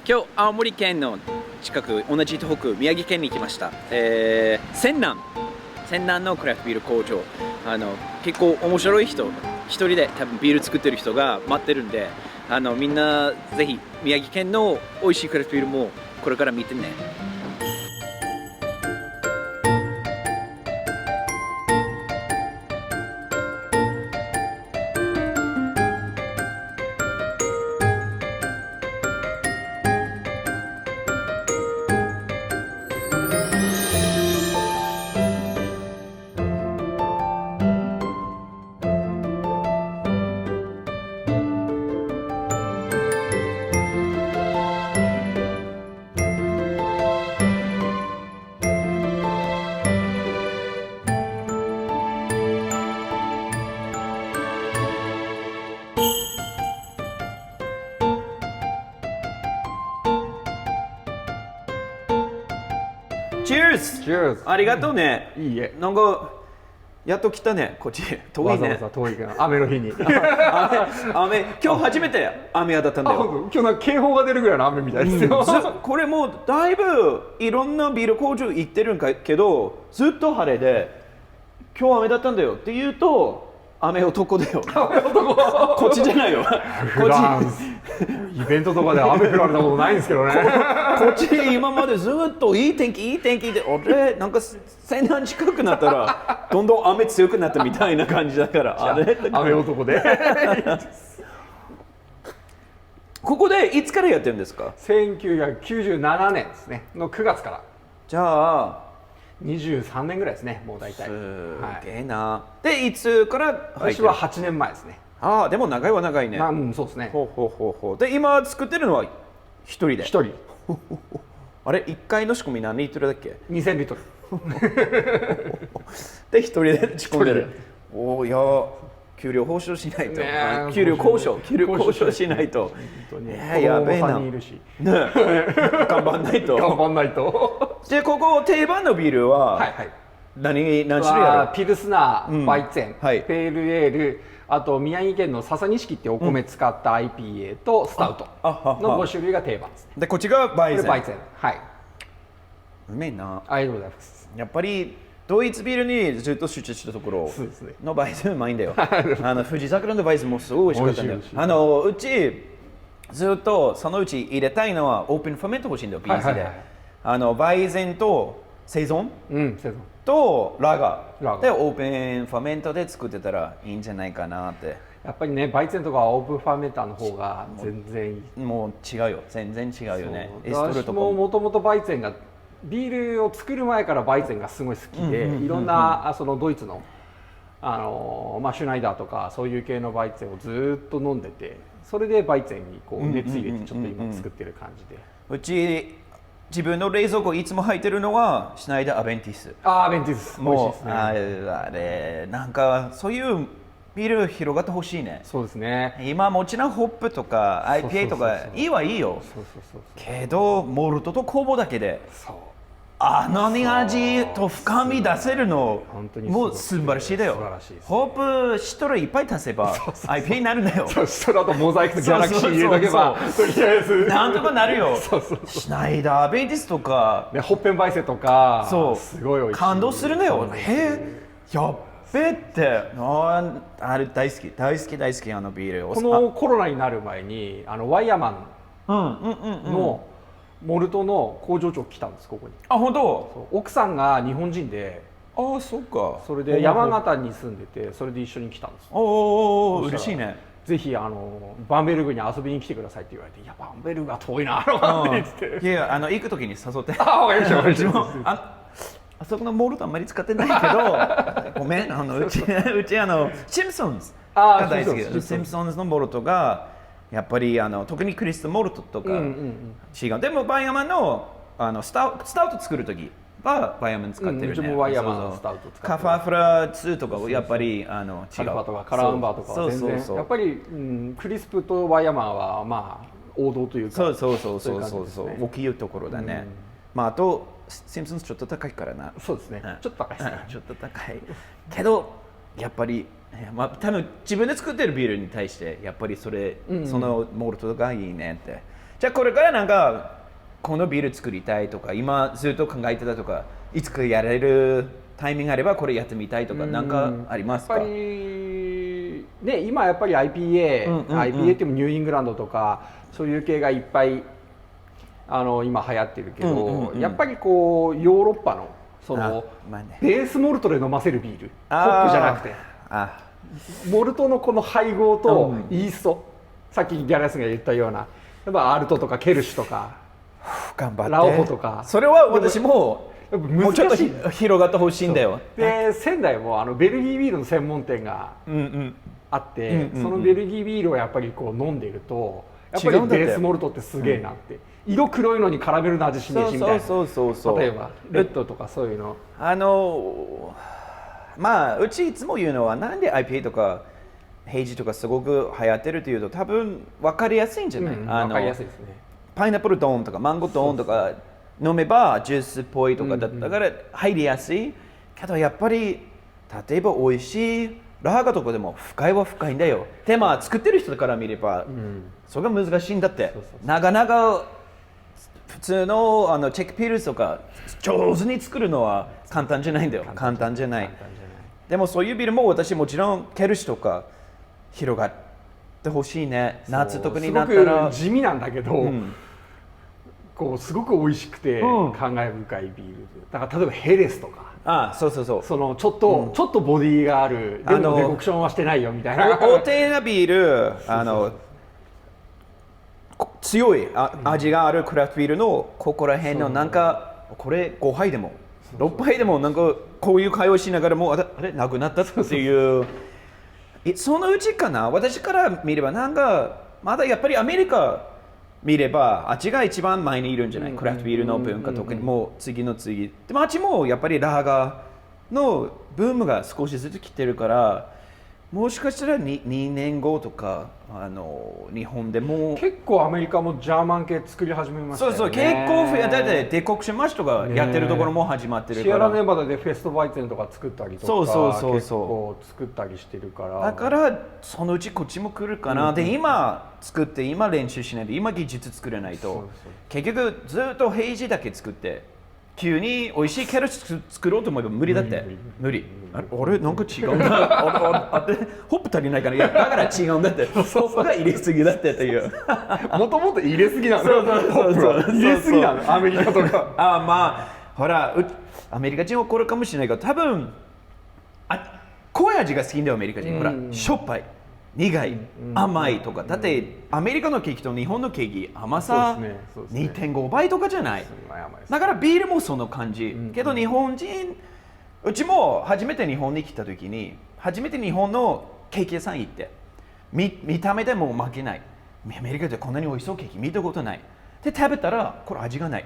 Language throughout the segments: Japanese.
今日青森県の近く、同じ東北宮城県に来ました。仙南のクラフトビール工場、結構面白い人、一人で多分ビール作ってる人が待ってるんで、みんなぜひ宮城県の美味しいクラフトビールもこれから見てね。Cheers! ありがとうね。いいえ。なんかやっと来たね、こっち。遠いね。わざわざ遠いけど、雨の日に。雨、今日初めて雨だったんだよ。今日なんか警報が出るぐらいの雨みたいですよ。これもうだいぶいろんなビール工場行ってるんかけど、ずっと晴れで、今日雨だったんだよって言うと、雨男だよ。こっちじゃないよ。フランス。イベントとかで雨降られたことないんですけどね。こっち今までずっといい天気で、俺なんか仙南近くなったらどんどん雨強くなったみたいな感じだから、あれ雨男で。ここでいつからやってるんですか？1997年ですねの9月から。じゃあ23年ぐらいですね、もう大体。すげえな。でいつから私は8年前ですね。ああ、でも長いは長いね。そうですね。ほう。で今作ってるのは一人で。一人。あれ1回の仕込み何リットルだっけ？2000リットル。で一人で仕込んでる。おお、いや給料交渉しないと。給料交渉しないと。やべえな。いるし。頑張んないと。頑張んないと。でここ定番のビールは何種類ある？ピルスナー、バイツェン、はい、ペールエール、あと宮城県の笹錦ってお米使った IPA とスタウトの5種類が定番ですね。でこっちがバイツェン。バイツェン。はい。うめえな。ありがとうございます。やっぱりドイツビールにずっと集中したところのバイツェンうまいんだよ。富士桜のバイツェンもすごい美味しかったんだよ。うちずっとそのうち入れたいのはオープンファメント欲しいんだよ、ビーズで。バイゼンとセゾン、とラガーでオープンファメントで作ってたらいいんじゃないかなって。やっぱりね、バイツェンとかオープンファメンターの方が全然いい。もう違うよ、全然違うよね。私ももともとバイツェンがビールを作る前からバイツェンがすごい好きで、いろんなそのドイツのシュナイダーとかそういう系のバイツェンをずっと飲んでて、それでバイツェンにこう熱入れてちょっと今作ってる感じで。うち自分の冷蔵庫いつも入ってるのはシュナイダーアベンティス。アベンティス美味しいですね。あれなんかそういうビール広がってほしいね。そうですね。今もちろんホップとか IPA とかいいはいいよ。けどモルトと酵母だけであの味と深み出せるのもう素晴らしいだよ。ホップシトルいっぱい足せば IPA になるんだよ。そしたらあとモザイクとギャラクシー入れとけばとりあえずなんとかなるよ。シュナイダーベイティスとかホッペンバイセとかすごい美味しい。感動するんだよ。やっべってあれ大好きあのビール。このコロナになる前にワイヤマンのモルトの工場長来たんです、ここに。あ、本当？奥さんが日本人で、あ、そっか。それで山形に住んでて、それで一緒に来たんです。おお、嬉しいね。ぜひバンベルグに遊びに来てくださいって言われて、いやバンベルグは遠いなって言って。いや行く時に誘って。あ、わかりました。あそこのモルトあんまり使ってないけど、ごめん、うちシンプソンズが大好きで、シンプソンズのモルトがやっぱり特にクリストモルトとか違う。でもバイヤマンのスタウト作る時はバイヤマン使ってるね。うちもバイヤマンのスタウト使ってる。カファフラ2とかやっぱり違う。カルファとかカラーアンバーとかは全然やっぱりクリスプとバイヤマンはまあ王道というか。そう大きいところだね。まああとシンプソンズちょっと高いからな。そうですね。ちょっと高いですね。ちょっと高い。けどやっぱり多分自分で作ってるビールに対してやっぱりそのモルトがいいねって。じゃあこれからなんかこのビール作りたいとか今ずっと考えてたとかいつかやれるタイミングあればこれやってみたいとかなんかありますか？やっぱりね、今やっぱり IPA ってもニューイングランドとかそういう系がいっぱい今流行ってるけど、やっぱりこうヨーロッパのそのベースモルトで飲ませるビール、ホップじゃなくてモルトのこの配合とイースト、さっきギャラスが言ったようなやっぱアルトとかケルシュとか頑張ってラオホとか、それは私ももうちょっと広がってほしいんだよ。で仙台もベルギービールの専門店があって、そのベルギービールをやっぱりこう飲んでいるとやっぱりベースモルトってすげえなって、色黒いのにカラメルの味しねえしみたいな、例えばレッドとかそういうのまあうちいつも言うのはなんで IPA とかヘイジとかすごく流行ってるというと多分分かりやすいんじゃない？分かりやすいですね。パイナップルドーンとかマンゴードーンとか飲めばジュースっぽいとかだから入りやすいけどやっぱり例えば美味しいラガとかでも深いは深いんだよ。でまあ作ってる人から見れば、それが難しいんだって。なかなか普通のチェックピルスとか上手に作るのは簡単じゃないんだよ。簡単じゃない。でもそういうビールも私もちろんケルシュとか広がってほしいね。夏とかになったらすごく地味なんだけど、こうすごく美味しくて感慨深いビールだから例えばヘレスとか、そうそのちょっとボディがあるでもデコクションはしてないよみたいな大手なビール強い味があるクラフトビールのここら辺のなんかこれ5杯でも6杯でもなんかこういう会話しながらもあれなくなったっていうそのうちかな。私から見ればなんかまだやっぱりアメリカ見ればあっちが一番前にいるんじゃない？クラフトビールの文化特にもう次の次でもあっちもやっぱりラガーのブームが少しずつ来てるからもしかしたら 2年後とか日本でも結構アメリカもジャーマン系作り始めましたよね。そう結構だってデコクションマッシュとかやってるところも始まってるから、シエラネバダでフェストバイツェンとか作ったりとか結構作ったりしてるからだからそのうちこっちも来るかな、で今作って今練習しないで今技術作れないと結局ずっとヘイジだけ作って急に美味しいキャロット作ろうと思えば無理だって。無理。あれなんか違うんだ。ホップ足りないから、いやだから違うんだって。ホップが入れすぎだってっていう。もともと入れすぎなの。そう入れすぎなの。アメリカとか。まあほらアメリカ人はこれかもしれないけど多分濃い味が好きんだよアメリカ人。ほらしょっぱい。苦い、甘いとかだってアメリカのケーキと日本のケーキ甘さ 2.5 倍とかじゃない。だからビールもその感じ、けど日本人うちも初めて日本に来た時に初めて日本のケーキ屋さん行って見た目でも負けない。アメリカでこんなに美味しそうケーキ見たことないで食べたらこれ味がない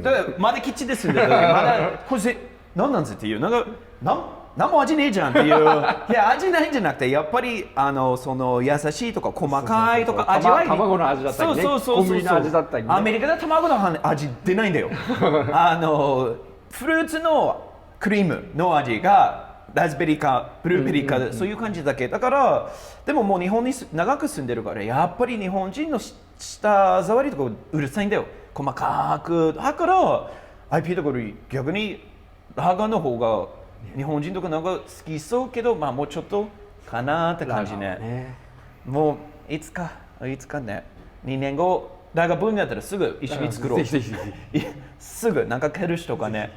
だからまだキッチンで住んでる時まだこれ何なんですっていう何も味ねえじゃんっていういや味ないんじゃなくてやっぱりその優しいとか細かいとか味わい卵の味だったりね小麦の味だったりね。アメリカで卵の味出ないんだよフルーツのクリームの味がラズベリーかブルーベリーかそういう感じだけだからでももう日本に長く住んでるからやっぱり日本人の舌触りとかうるさいんだよ細かくだから IP とかより逆にラガーの方が日本人とかなんか好きそうけど、まあもうちょっとかなって感じね。もういつかね、2年後、ラガーブームになったらすぐ一緒に作ろう。すぐ、なんかケルシュとかね。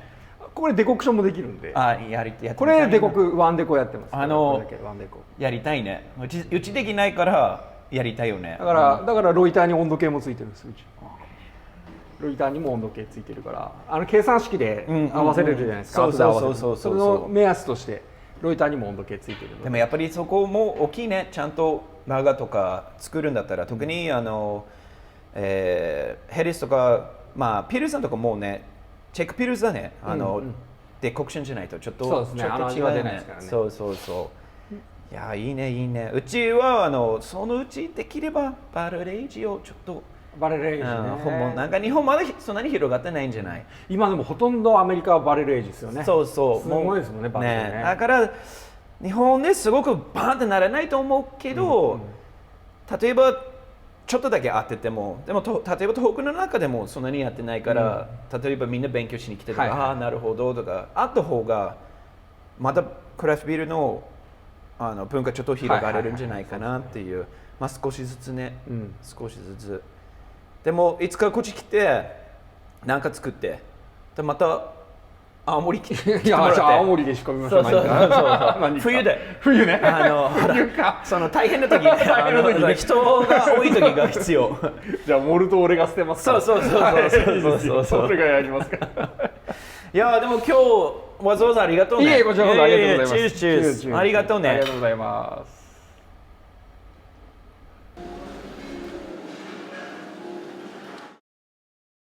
これデコクションもできるんで。これデコク、ワンデコやってます。やりたいね。うちできないからやりたいよね。だからロイターに温度計もついてるんです、うち。ロイターにも温度計ついてるから計算式で合わせれるじゃないですか。その目安としてロイターにも温度計ついてるのでもやっぱりそこも大きいね。ちゃんとラガーとか作るんだったら特にヘリスとかまあピルさんとかもうねチェックピルスだねデコクションじゃないとちょっとそうですね味は出ないですからね。そういやいいねうちはそのうちできればバルレイジをちょっとバレルエイジね。なんか日本まだそんなに広がってないんじゃない？今でもほとんどアメリカはバレルエイジですよね。そうすごいですもんねバレルね。だから日本ですごくバーンってならないと思うけど、例えばちょっとだけ会ってても、でも例えば東北の中でもそんなにやってないから、例えばみんな勉強しに来てとか、ああなるほどとかあった方がまたクラフトビールの文化ちょっと広がれるんじゃないかなっていう、まあ少しずつね、少しずつ。でもいつかこっち来てなんか作って、でまた青森来てもらって。いや、じゃあ青森で仕込みましょう。冬で。冬ね。その大変な時、人が多い時が必要。じゃあモルト俺が捨てますから。そう。それがやりますから。いやでも今日わざわざありがとうね。いえ、こちらこそありがとうございます。チュース。ありがとうね。ありがとうございます。